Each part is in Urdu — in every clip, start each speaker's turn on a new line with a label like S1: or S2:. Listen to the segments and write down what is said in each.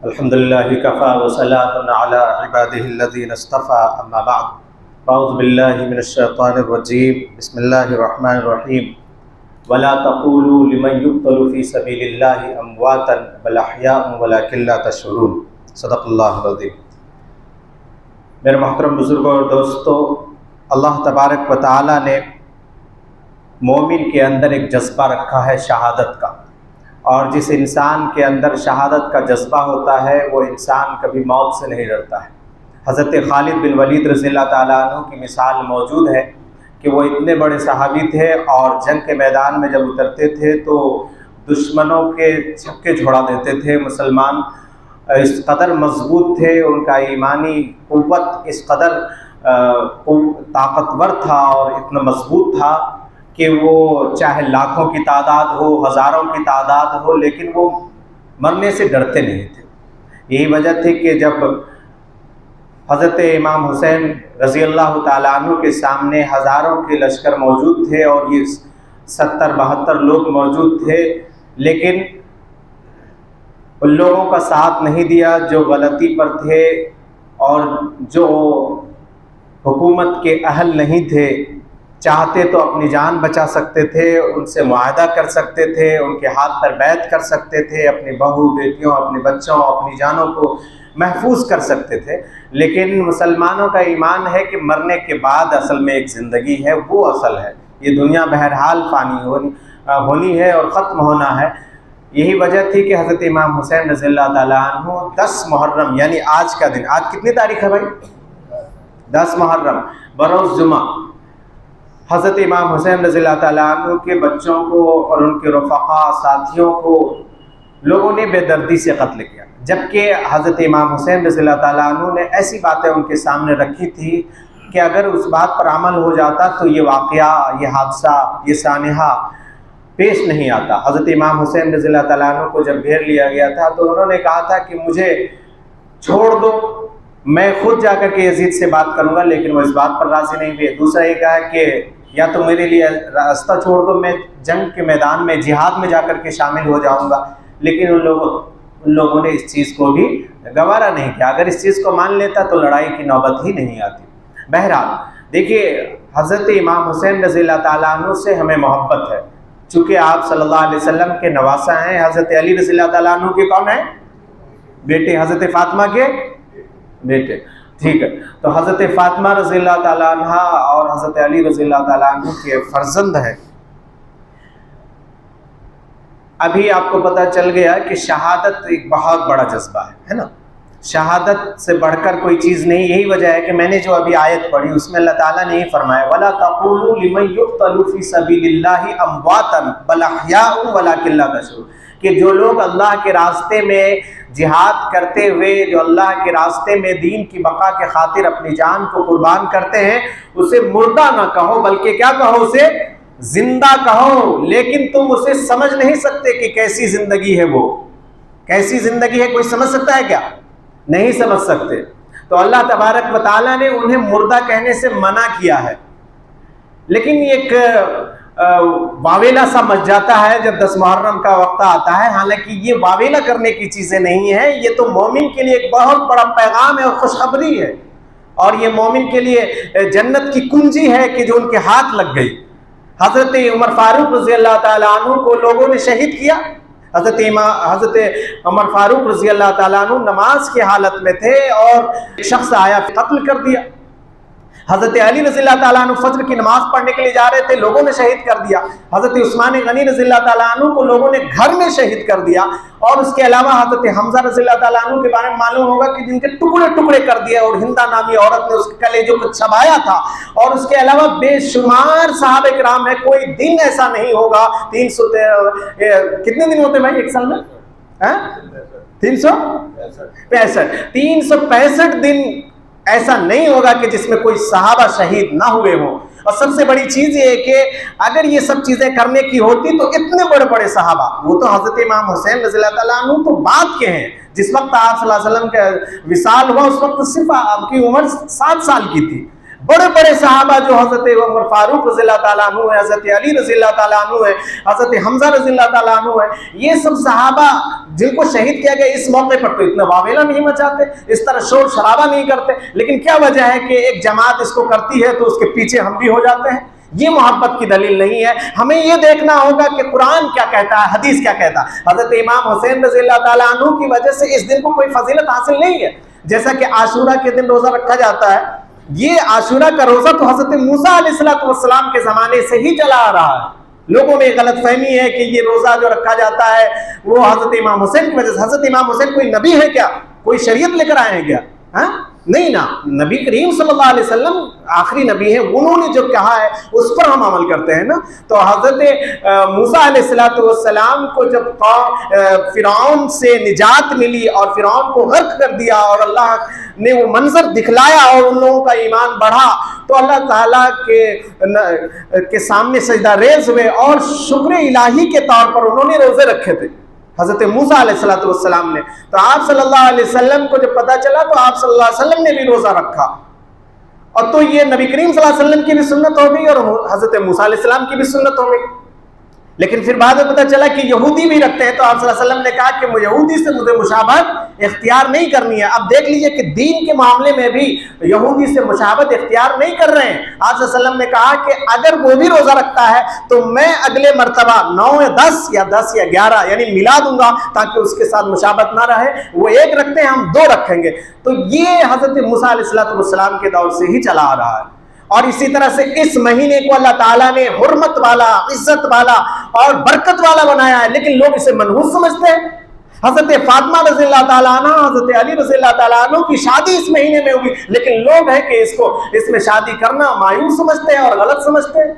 S1: الحمدللہ کفا وسلام علی عبادہ الذین اصطفى اما بعد اعوذ باللہ من الشیطان الرجیم بسم اللہ الرحمن الرحیم ولا تقولوا لمن يقتل في سبیل اللہ امواتا بل احیاء ولکن لا تشعرون صدق اللہ العظیم۔ میرے محترم بزرگوں اور دوستو، اللہ تبارک و تعالی نے مومن کے اندر ایک جذبہ رکھا ہے شہادت کا، اور جس انسان کے اندر شہادت کا جذبہ ہوتا ہے وہ انسان کبھی موت سے نہیں ڈرتا ہے۔ حضرت خالد بن ولید رضی اللہ تعالیٰ عنہ کی مثال موجود ہے کہ وہ اتنے بڑے صحابی تھے اور جنگ کے میدان میں جب اترتے تھے تو دشمنوں کے چھکے چھوڑا دیتے تھے۔ مسلمان اس قدر مضبوط تھے، ان کا ایمانی قوت اس قدر طاقتور تھا اور اتنا مضبوط تھا کہ وہ چاہے لاکھوں کی تعداد ہو، ہزاروں کی تعداد ہو، لیکن وہ مرنے سے ڈرتے نہیں تھے۔ یہی وجہ تھی کہ جب حضرت امام حسین رضی اللہ تعالیٰ عنہ کے سامنے ہزاروں کے لشکر موجود تھے اور یہ 70-72 لوگ موجود تھے، لیکن ان لوگوں کا ساتھ نہیں دیا جو غلطی پر تھے اور جو حکومت کے اہل نہیں تھے۔ چاہتے تو اپنی جان بچا سکتے تھے، ان سے معاہدہ کر سکتے تھے، ان کے ہاتھ پر بیعت کر سکتے تھے، اپنی بہو بیٹیوں، اپنے بچوں، اپنی جانوں کو محفوظ کر سکتے تھے، لیکن مسلمانوں کا ایمان ہے کہ مرنے کے بعد اصل میں ایک زندگی ہے، وہ اصل ہے۔ یہ دنیا بہرحال فانی ہونی ہے اور ختم ہونا ہے۔ یہی وجہ تھی کہ حضرت امام حسین رضی اللہ تعالیٰ عنہ 10 محرم یعنی آج کا دن، آج کتنی تاریخ ہے بھائی؟ 10 محرم بروز جمعہ، حضرت امام حسین رضی اللہ تعالیٰ عنہ کے بچوں کو اور ان کے رفقا ساتھیوں کو لوگوں نے بے دردی سے قتل کیا، جبکہ حضرت امام حسین رضی اللہ تعالیٰ عنہ نے ایسی باتیں ان کے سامنے رکھی تھی کہ اگر اس بات پر عمل ہو جاتا تو یہ واقعہ، یہ حادثہ، یہ سانحہ پیش نہیں آتا۔ حضرت امام حسین رضی اللہ تعالیٰ عنہ کو جب گھیر لیا گیا تھا تو انہوں نے کہا تھا کہ مجھے چھوڑ دو، میں خود جا کر کے یزید سے بات کروں گا، لیکن وہ اس بات پر راضی نہیں ہوئے۔ دوسرا یہ کہا کہ یا تو میرے لیے راستہ چھوڑ دو، میں جنگ کے میدان میں جہاد میں جا کر کے شامل ہو جاؤں گا، لیکن ان لوگوں نے اس چیز کو بھی گوارا نہیں کیا۔ اگر اس چیز کو مان لیتا تو لڑائی کی نوبت ہی نہیں آتی۔ بہرحال دیکھیے، حضرت امام حسین رضی اللہ تعالیٰ عنہ سے ہمیں محبت ہے، چونکہ آپ صلی اللہ علیہ وسلم کے نواسہ ہیں۔ حضرت علی رضی اللہ تعالیٰ عنہ کے کون ہیں؟ بیٹے، حضرت فاطمہ کے بیٹے، ٹھیک ہے۔ تو حضرت فاطمہ رضی اللہ تعالیٰ عنہ اور حضرت علی رضی اللہ تعالیٰ عنہ کے فرزند ہیں۔ ابھی آپ کو پتہ چل گیا کہ شہادت ایک بہت بڑا جذبہ ہے نا، شہادت سے بڑھ کر کوئی چیز نہیں۔ یہی وجہ ہے کہ میں نے جو ابھی آیت پڑھی اس میں اللہ تعالیٰ نے یہ فرمایا وَلَا تَقُولُوا لِمَن يُقْتَلُ فِي سَبِيلِ اللَّهِ أَمْوَاتًا بَلْ أَحْيَاءٌ وَلَكِن لَا تَشْعُرُونَ، کہ جو لوگ اللہ کے راستے میں جہاد کرتے ہوئے، جو اللہ کے راستے میں دین کی بقا کے خاطر اپنی جان کو قربان کرتے ہیں، اسے مردہ نہ کہو بلکہ کیا کہو؟ اسے زندہ کہو، لیکن تم اسے سمجھ نہیں سکتے کہ کیسی زندگی ہے، وہ کیسی زندگی ہے، کوئی سمجھ سکتا ہے کیا؟ نہیں سمجھ سکتے۔ تو اللہ تبارک و تعالیٰ نے انہیں مردہ کہنے سے منع کیا ہے، لیکن ایک واویلا سا مچ جاتا ہے جب 10 محرم کا وقت آتا ہے۔ حالانکہ یہ واویلا کرنے کی چیزیں نہیں ہیں، یہ تو مومن کے لیے ایک بہت بڑا پیغام ہے اور خوشخبری ہے، اور یہ مومن کے لیے جنت کی کنجی ہے کہ جو ان کے ہاتھ لگ گئی۔ حضرت عمر فاروق رضی اللہ تعالیٰ عنہ کو لوگوں نے شہید کیا۔ حضرت عمر فاروق رضی اللہ تعالیٰ عنہ نماز کی حالت میں تھے اور ایک شخص آیا قتل کر دیا۔ حضرت علی رضی اللہ تعالیٰ عنہ فجر کی نماز پڑھنے کے لیے جا رہے تھے، لوگوں نے شہید کر دیا۔ حضرت عثمان غنی رضی اللہ تعالیٰ عنہ کو لوگوں نے گھر میں شہید کر دیا، اور اس کے علاوہ حضرت حمزہ رضی اللہ تعالیٰ عنہ کے بارے میں معلوم ہوگا کہ جن کے ٹکڑے ٹکڑے کر دیا اور ہندا نامی عورت نے اس کے کلیجوں کو چبایا تھا۔ اور اس کے علاوہ بے شمار صحابہ کرام ہے، کوئی دن ایسا نہیں ہوگا 313 کتنے دن ہوتے بھائی ایک سال میں؟ 365 دن ایسا نہیں ہوگا کہ جس میں کوئی صحابہ شہید نہ ہوئے ہوں۔ اور سب سے بڑی چیز یہ ہے کہ اگر یہ سب چیزیں کرنے کی ہوتی تو اتنے بڑے بڑے صحابہ، وہ تو حضرت امام حسین رضی اللہ تعالیٰ عنہ تو بعد کے ہیں، جس وقت آپ صلی اللہ علیہ وسلم کا وصال ہوا اس وقت صرف آپ کی عمر 7 سال کی تھی۔ بڑے بڑے صحابہ جو حضرت عمر فاروق رضی اللہ تعالیٰ عنہ ہے، حضرت علی رضی اللہ تعالیٰ عنہ ہے، حضرت حمزہ رضی اللہ تعالیٰ عنہ ہے، یہ سب صحابہ جن کو شہید کیا گیا، اس موقع پر تو اتنا واویلا نہیں مچاتے، اس طرح شور شرابہ نہیں کرتے، لیکن کیا وجہ ہے کہ ایک جماعت اس کو کرتی ہے تو اس کے پیچھے ہم بھی ہو جاتے ہیں؟ یہ محبت کی دلیل نہیں ہے۔ ہمیں یہ دیکھنا ہوگا کہ قرآن کیا کہتا ہے، حدیث کیا کہتا ہے۔ حضرت امام حسین رضی اللہ تعالیٰ عنہ کی وجہ سے اس دن کو کوئی فضیلت حاصل نہیں ہے، جیسا کہ عاشورہ کے دن روزہ رکھا جاتا ہے۔ یہ عاشورہ کا روزہ تو حضرت موسیٰ علیہ السلام کے زمانے سے ہی چلا آ رہا ہے۔ لوگوں میں غلط فہمی ہے کہ یہ روزہ جو رکھا جاتا ہے وہ حضرت امام حسین کی وجہ سے۔ حضرت امام حسین کوئی نبی ہے کیا؟ کوئی شریعت لے کر آئے ہیں کیا؟ نہیں نا، نبی کریم صلی اللہ علیہ وسلم آخری نبی ہیں، انہوں نے جو کہا ہے اس پر ہم عمل کرتے ہیں نا۔ تو حضرت موسیٰ علیہ السلام کو جب فرعون سے نجات ملی اور فرعون کو غرق کر دیا اور اللہ نے وہ منظر دکھلایا اور ان لوگوں کا ایمان بڑھا، تو اللہ تعالیٰ کے سامنے سجدہ ریز ہوئے اور شکر الہی کے طور پر انہوں نے روزے رکھے تھے حضرت موسیٰ علیہ السلام نے۔ تو آپ صلی اللہ علیہ وسلم کو جب پتہ چلا تو آپ صلی اللہ علیہ وسلم نے بھی روزہ رکھا، اور تو یہ نبی کریم صلی اللہ علیہ وسلم کی بھی سنت ہو گئی اور حضرت موسیٰ علیہ السلام کی بھی سنت ہو گئی۔ لیکن پھر بعد میں پتہ چلا کہ یہودی بھی رکھتے ہیں، تو آپ صلی اللہ علیہ وسلم نے کہا کہ یہودی سے مجھے مشابہت اختیار نہیں کرنی ہے۔ اب دیکھ لیجئے کہ دین کے معاملے میں بھی یہودی سے مشابہت اختیار نہیں کر رہے ہیں۔ آپ صلی اللہ علیہ وسلم نے کہا کہ اگر وہ بھی روزہ رکھتا ہے تو میں اگلے مرتبہ 9 یا 10 یا 10 یا 11 یعنی ملا دوں گا تاکہ اس کے ساتھ مشابہت نہ رہے۔ وہ ایک رکھتے ہیں، ہم 2 رکھیں گے۔ تو یہ حضرت موسیٰ علیہ السلام کے دور سے ہی چلا آ رہا ہے۔ اور اسی طرح سے اس مہینے کو اللہ تعالیٰ نے حرمت والا، عزت والا اور برکت والا بنایا ہے، لیکن لوگ اسے منحوس سمجھتے ہیں۔ حضرت فاطمہ رضی اللہ تعالیٰ عنہ، حضرت علی رضی اللہ تعالیٰ عنہ کی شادی اس مہینے میں ہوئی، لیکن لوگ ہیں کہ اس میں شادی کرنا مایوس سمجھتے ہیں اور غلط سمجھتے ہیں۔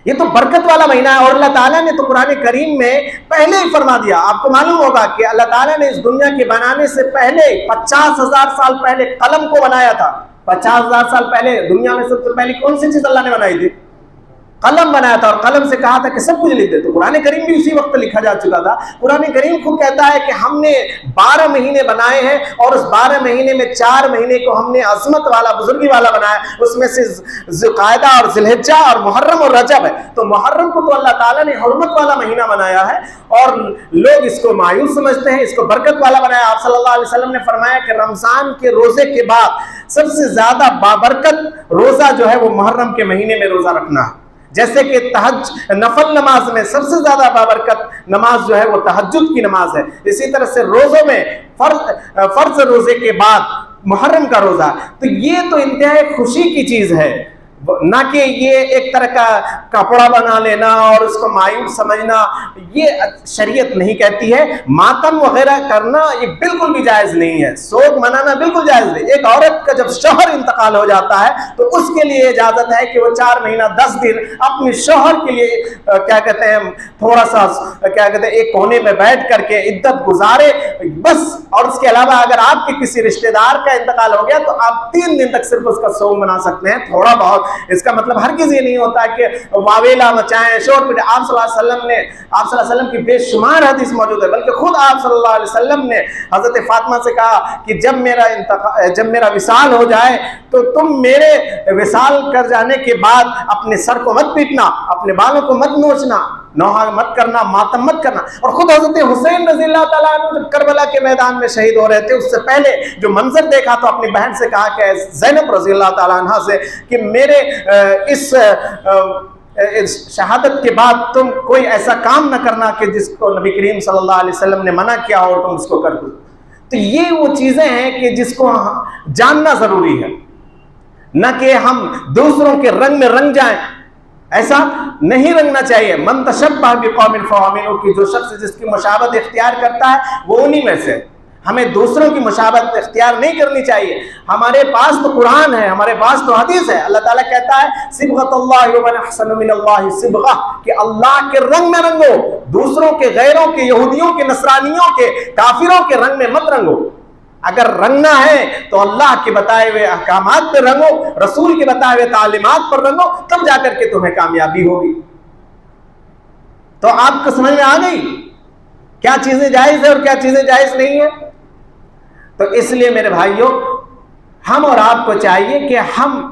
S1: یہ تو برکت والا مہینہ ہے، اور اللہ تعالیٰ نے تو قرآن کریم میں پہلے ہی فرما دیا۔ آپ کو معلوم ہوگا کہ اللہ تعالیٰ نے اس دنیا کے بنانے سے پہلے 50,000 سال پہلے قلم کو بنایا تھا۔ 50,000 سال پہلے دنیا میں سب سے پہلی کون سی چیز اللہ نے بنائی تھی؟ قلم بنایا تھا، اور قلم سے کہا تھا کہ سب کچھ لکھ دے۔ تو قرآن کریم بھی اسی وقت لکھا جا چکا تھا۔ قرآن کریم خود کہتا ہے کہ ہم نے 12 مہینے بنائے ہیں، اور اس 12 مہینے میں 4 مہینے کو ہم نے عظمت والا، بزرگی والا بنایا۔ اس میں سے ذوالقعدہ اور ذوالحجہ اور محرم اور رجب ہے۔ تو محرم کو تو اللہ تعالیٰ نے حرمت والا مہینہ بنایا ہے، اور لوگ اس کو مایوس سمجھتے ہیں، اس کو برکت والا بنایا۔ آپ صلی اللہ علیہ وسلم نے فرمایا کہ رمضان کے روزے کے بعد سب سے زیادہ بابرکت روزہ جو ہے وہ محرم کے مہینے میں روزہ رکھنا ہے۔ جیسے کہ نفل نماز میں سب سے زیادہ بابرکت نماز جو ہے وہ تہجد کی نماز ہے، اسی طرح سے روزوں میں فرض روزے کے بعد محرم کا روزہ۔ تو یہ تو انتہائی خوشی کی چیز ہے، نہ کہ یہ ایک طرح کا کپڑا بنا لینا اور اس کو مایوس سمجھنا۔ یہ شریعت نہیں کہتی ہے۔ ماتم وغیرہ کرنا یہ بالکل بھی جائز نہیں ہے، سوگ منانا بالکل جائز نہیں۔ ایک عورت کا جب شوہر انتقال ہو جاتا ہے تو اس کے لیے اجازت ہے کہ وہ 4 مہینہ 10 دن اپنے شوہر کے لیے کیا کہتے ہیں تھوڑا سا کیا کہتے ہیں ایک کونے میں بیٹھ کر کے عدت گزارے بس۔ اور اس کے علاوہ اگر آپ کے کسی رشتہ دار کا انتقال ہو گیا تو آپ 3 دن تک صرف اس کا سوگ منا سکتے ہیں، تھوڑا بہت۔ اس کا مطلب ہرگز یہ نہیں ہوتا کہ واویلا مچائیں، شور پٹے۔ آپ صلی اللہ علیہ وسلم کی بے شمار حدیث موجود ہے، بلکہ خود آپ صلی اللہ علیہ وسلم نے حضرت فاطمہ سے کہا کہ جب میرا وصال ہو جائے تو تم میرے وصال کر جانے کے بعد اپنے سر کو مت پیٹنا، اپنے بالوں کو مت نوچنا، نوحہ مت کرنا، ماتم مت کرنا۔ اور خود حضرت حسین رضی اللہ تعالیٰ عنہ جب کربلا کے میدان میں شہید ہو رہے تھے، اس سے پہلے جو منظر دیکھا تو اپنی بہن سے کہا کہ زینب رضی اللہ تعالیٰ عنہ سے کہ میرے اس شہادت کے بعد تم کوئی ایسا کام نہ کرنا کہ جس کو نبی کریم صلی اللہ علیہ وسلم نے منع کیا اور تم اس کو کر دو۔ تو یہ وہ چیزیں ہیں کہ جس کو جاننا ضروری ہے، نہ کہ ہم دوسروں کے رنگ میں رنگ جائیں، ایسا نہیں رنگنا چاہیے۔ من تشبہ بقوم فہو منہم، کی جو شخص جس کی مشابہت اختیار کرتا ہے وہ انہی میں سے۔ ہمیں دوسروں کی مشابہت اختیار نہیں کرنی چاہیے۔ ہمارے پاس تو قرآن ہے، ہمارے پاس تو حدیث ہے۔ اللہ تعالیٰ کہتا ہے صبغۃ اللہ ومن احسن من اللہ صبغہ، کہ اللہ کے رنگ میں رنگو، دوسروں کے، غیروں کے، یہودیوں کے، نصرانیوں کے، کافروں کے رنگ میں مت رنگو۔ اگر رنگنا ہے تو اللہ کے بتائے ہوئے احکامات پر رنگو، رسول کے بتائے ہوئے تعلیمات پر رنگو، تب جا کر کے تمہیں کامیابی ہوگی۔ تو آپ کو سمجھ میں آ گئی کیا چیزیں جائز ہے اور کیا چیزیں جائز نہیں ہے؟ تو اس لیے میرے بھائیوں، ہم اور آپ کو چاہیے کہ ہم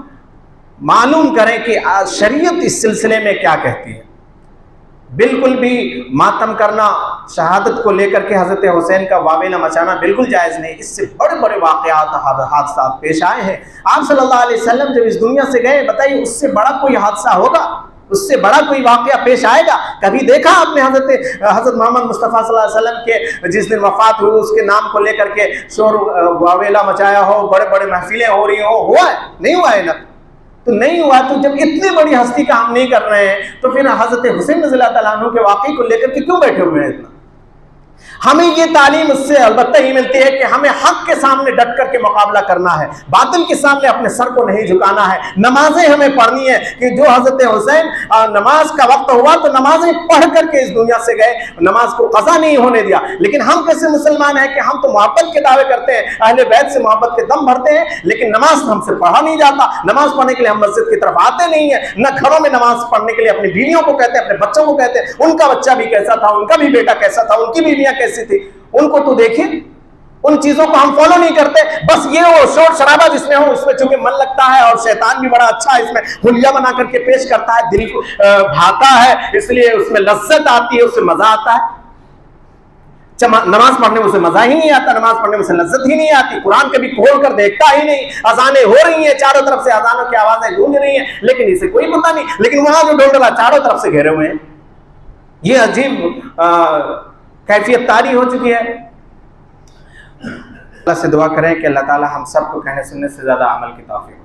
S1: معلوم کریں کہ شریعت اس سلسلے میں کیا کہتی ہے. بالکل بھی ماتم کرنا شہادت کو لے کر کے حضرت حسین کا واویلا مچانا بالکل جائز نہیں. اس سے بڑے بڑے واقعات حادثات پیش آئے ہیں. آپ صلی اللہ علیہ وسلم جب اس دنیا سے گئے، بتائیے اس سے بڑا کوئی حادثہ ہوگا؟ اس سے بڑا کوئی واقعہ پیش آئے گا؟ کبھی دیکھا آپ نے حضرت محمد مصطفیٰ صلی اللہ علیہ وسلم کے جس دن وفات ہوئی اس کے نام کو لے کر کے شور واویلا مچایا ہو، بڑے بڑے محفلیں ہو رہی ہوں؟ ہوا ہے؟ نہیں ہوا ہے نا. تو نہیں ہوا. تو جب اتنی بڑی ہستی کا ہم نہیں کر رہے ہیں تو پھر حضرت حسین رضی اللہ تعالیٰ عنہ کے واقعے کو لے کر کے کیوں بیٹھے ہوئے ہیں اتنا؟ ہمیں یہ تعلیم اس سے البتہ ہی ملتی ہے کہ ہمیں حق کے سامنے ڈٹ کر کے مقابلہ کرنا ہے، باطل کے سامنے اپنے سر کو نہیں جھکانا ہے. نمازیں ہمیں پڑھنی ہے کہ جو حضرت حسین نماز کا وقت ہوا تو نمازیں پڑھ کر کے اس دنیا سے گئے، نماز کو قضا نہیں ہونے دیا. لیکن ہم کیسے مسلمان ہیں کہ ہم تو محبت کے دعوے کرتے ہیں، اہل بیت سے محبت کے دم بھرتے ہیں، لیکن نماز ہم سے پڑھا نہیں جاتا. نماز پڑھنے کے لیے ہم مسجد کی طرف آتے نہیں ہیں، نہ گھروں میں نماز پڑھنے کے لیے اپنی بیویوں کو کہتے ہیں، اپنے بچوں کو کہتے ہیں. ان کا بچہ بھی کیسا تھا، ان کا بھی بیٹا کیسا تھا، ان کی بیویاں کیسی تھی، ان کو تو دیکھیں. ان چیزوں کو ہم فالو نہیں کرتے. بس یہ وہ شور شرابہ جس میں ہو اس میں چونکہ من لگتا ہے، اور شیطان بھی بڑا اچھا ہے، اس میں حلیہ بنا کر کے پیش کرتا ہے، دل کو بھاتا ہے، اس لیے اس میں لذت آتی ہے، اس سے مزہ آتا ہے. نماز پڑھنے میں اسے مزہ ہی نہیں آتا، نماز پڑھنے میں اسے لذت ہی نہیں آتی. قرآن کبھی کھول کر دیکھتا ہی نہیں. اذانیں ہو رہی ہیں، چاروں طرف سے اذانوں کی آوازیں گونج رہی ہیں، لیکن اسے کوئی پتہ نہیں. لیکن وہاں جو ڈھول ڈلا چاروں طرف سے گھیرے ہوئے ہیں. یہ عجیب کیفیت طاری ہو چکی ہے. اللہ سے دعا کریں کہ اللہ تعالی ہم سب کو کہنے سننے سے زیادہ عمل کی توفیق